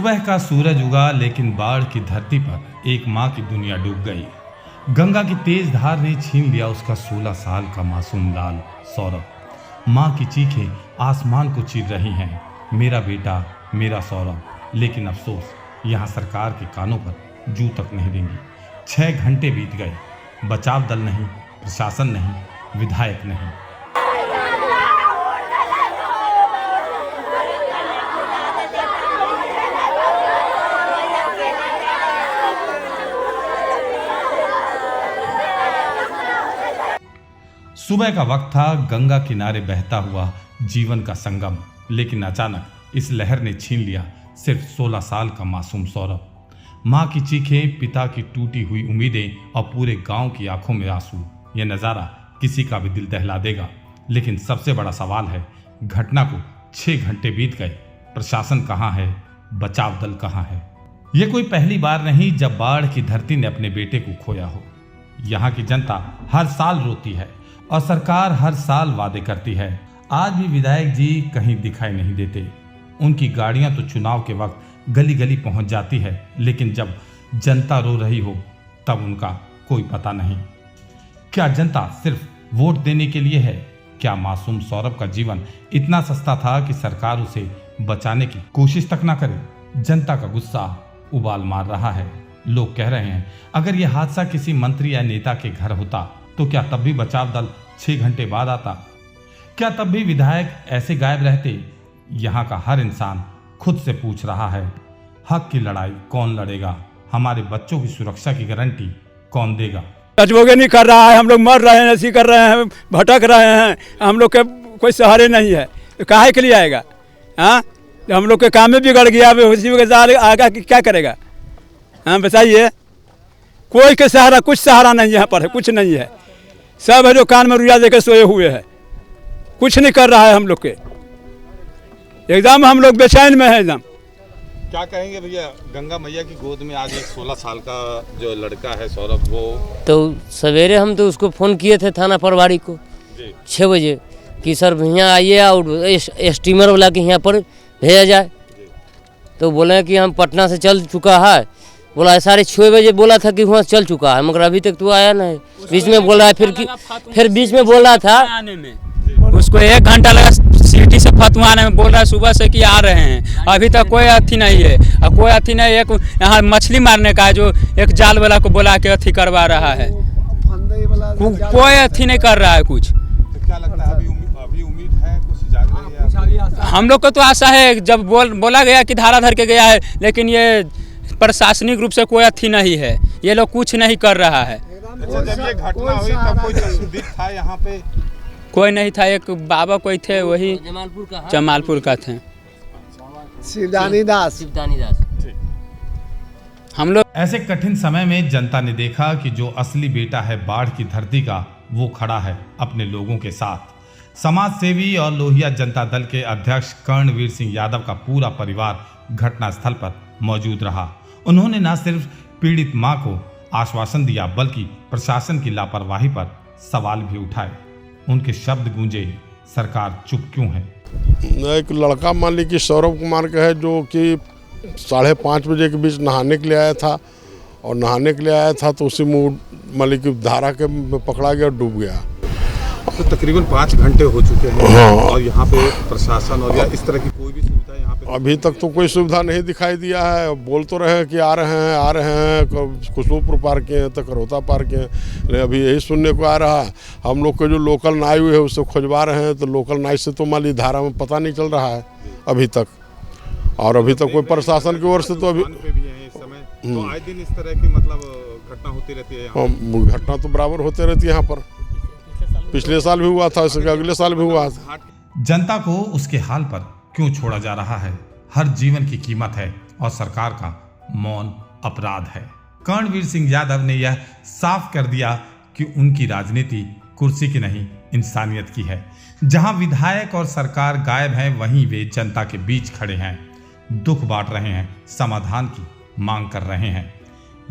सुबह का सूरज उगा, लेकिन बाढ़ की धरती पर एक माँ की दुनिया डूब गई। गंगा की तेज धार ने छीन लिया उसका 16 साल का मासूम लाल सौरभ। माँ की चीखें आसमान को चीर रही हैं, मेरा बेटा, मेरा सौरभ। लेकिन अफसोस, यहाँ सरकार के कानों पर जू तक नहीं देंगी। 6 घंटे बीत गए, बचाव दल नहीं, प्रशासन नहीं, विधायक नहीं। सुबह का वक्त था, गंगा किनारे बहता हुआ जीवन का संगम। लेकिन अचानक इस लहर ने छीन लिया सिर्फ 16 साल का मासूम सौरभ। माँ की चीखें, पिता की टूटी हुई उम्मीदें और पूरे गांव की आंखों में आंसू। यह नज़ारा किसी का भी दिल दहला देगा। लेकिन सबसे बड़ा सवाल है, घटना को 6 घंटे बीत गए, प्रशासन कहाँ है, बचाव दल कहाँ है? यह कोई पहली बार नहीं जब बाढ़ की धरती ने अपने बेटे को खोया हो। यहाँ की जनता हर साल रोती है और सरकार हर साल वादे करती है। आज भी विधायक जी कहीं दिखाई नहीं देते। उनकी गाड़ियां तो चुनाव के वक्त गली गली पहुंच जाती है, लेकिन जब जनता रो रही हो तब उनका कोई पता नहीं। क्या जनता सिर्फ वोट देने के लिए है? क्या मासूम सौरभ का जीवन इतना सस्ता था कि सरकार उसे बचाने की कोशिश तक ना करे? जनता का गुस्सा उबाल मार रहा है। लोग कह रहे हैं, अगर यह हादसा किसी मंत्री या नेता के घर होता तो क्या तब भी बचाव दल 6 घंटे बाद आता? क्या तब भी विधायक ऐसे गायब रहते? यहाँ का हर इंसान खुद से पूछ रहा है, हक की लड़ाई कौन लड़ेगा? हमारे बच्चों की सुरक्षा की गारंटी कौन देगा? सचबोगे नहीं कर रहा है, हम लोग मर रहे हैं, ऐसी कर रहे हैं, भटक रहे हैं, हम लोग के कोई सहारे नहीं है, तो काहे के लिए आएगा? हाँ, हम लोग के काम में बिगड़ गया, उसी के आगे क्या करेगा? हाँ बताइए, कोई के सहारा, कुछ सहारा नहीं यहाँ पर है, कुछ नहीं है। सब है जो कान में रुइया देकर सोए हुए हैं, कुछ नहीं कर रहा है। हम लोग के एकदम हम लोग बेचैन में है एकदम। क्या कहेंगे भैया, गंगा मैया की गोद में आज एक 16 साल का जो लड़का है सौरभ, वो तो सवेरे हम तो उसको फ़ोन किए थे थाना प्रभारी को 6 बजे कि सर यहाँ आइए और स्टीमर वाला के यहाँ पर भेजा जाए। तो बोले कि हम पटना से चल चुका है। बोला 6:30 बजे बोला था कि वहाँ चल चुका है, मगर अभी तक तो आया नहीं। बीच में बोला है फिर बीच में बोला था आने में, उसको 1 घंटा लगा सिटी से फतवाने में। बोल रहा है सुबह से कि आ रहे हैं, अभी तक कोई अथी नहीं है। और कोई अथी नहीं, एक यहाँ मछली मारने का जो एक जाल वाला को बोला के अथी करवा रहा है, कोई अथी नहीं कर रहा है कुछ। तो क्या लगता है अभी उम्मीद है, कुछ जाग रही है? हम लोग को तो आशा है, जब बोला गया कि धारा धर के गया है, लेकिन ये प्रशासनिक रूप से कोई अथी नहीं है, ये लोग कुछ नहीं कर रहा है। अच्छा, जब ये घटना हुई तब कोई चश्मदीद था यहाँ पे? कोई नहीं था, एक बाबा कोई थे, वही जमालपुर का थे, शिवदानी दास। हम लोग ऐसे कठिन समय में जनता ने देखा कि जो असली बेटा है बाढ़ की धरती का, वो खड़ा है अपने लोगों के साथ। समाज सेवी और लोहिया जनता दल के अध्यक्ष कर्णवीर सिंह यादव का पूरा परिवार घटनास्थल पर मौजूद रहा। उन्होंने न सिर्फ पीड़ित मां को आश्वासन दिया, बल्कि प्रशासन की लापरवाही पर सवाल भी उठाए। उनके शब्द गूंजे, सरकार चुप क्यों है? एक लड़का मान ली कि सौरभ कुमार का है, जो कि 5:30 बजे के बीच नहाने के लिए आया था, और नहाने के लिए आया था तो उसी में मान ली कि धारा के में पकड़ा गया और डूब गया। तो तकरीबन 5 घंटे हो चुके हैं। हाँ। और यहाँ पे प्रशासन और या इस तरह की कोई भी सुविधा यहाँ पे अभी तक तो कोई सुविधा नहीं दिखाई दिया है। बोल तो रहे हैं कि आ रहे हैं, कुशलपुर पार के हैं तो करौता पार के हैं, लेकिन अभी यही सुनने को आ रहा है। हम लोग के जो लोकल नाई हुए है उससे खोजवा रहे हैं, तो लोकल नाई से तो मान ली धारा में पता नहीं चल रहा है अभी तक। और अभी तक कोई प्रशासन की ओर से तो अभी पे भी हैं इस समय, तो आए दिन इस तरह की मतलब घटना होती रहती है यहाँ? घटना तो बराबर होते रहती है यहाँ पर। पिछले साल भी हुआ था, इसके अगले साल भी हुआ था। जनता को उसके हाल पर क्यों छोड़ा जा रहा है? हर जीवन की कीमत है और सरकार का मौन अपराध है। कर्णवीर सिंह यादव ने यह साफ कर दिया कि उनकी राजनीति कुर्सी की नहीं, इंसानियत की है। जहां विधायक और सरकार गायब हैं, वहीं वे जनता के बीच खड़े हैं, दुख बांट रहे हैं, समाधान की मांग कर रहे हैं।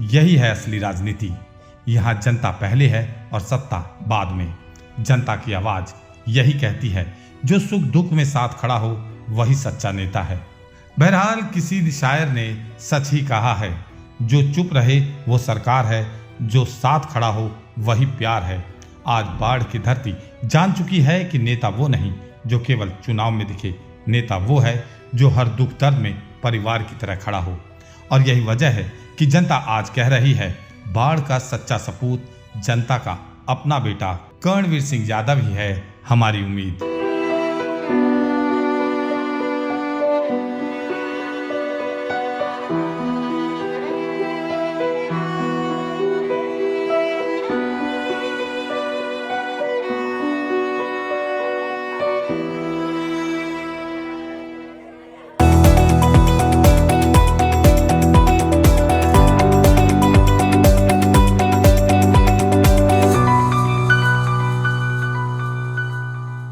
यही है असली राजनीति। यहाँ जनता पहले है और सत्ता बाद में। जनता की आवाज यही कहती है, जो सुख दुख में साथ खड़ा हो वही सच्चा नेता है। बहरहाल किसी शायर ने सच ही कहा है, जो चुप रहे वो सरकार है, जो साथ खड़ा हो वही प्यार है। आज बाढ़ की धरती जान चुकी है कि नेता वो नहीं जो केवल चुनाव में दिखे, नेता वो है जो हर दुख दर्द में परिवार की तरह खड़ा हो। और यही वजह है कि जनता आज कह रही है, बाढ़ का सच्चा सपूत, जनता का अपना बेटा कर्णवीर सिंह यादव ही है हमारी उम्मीद।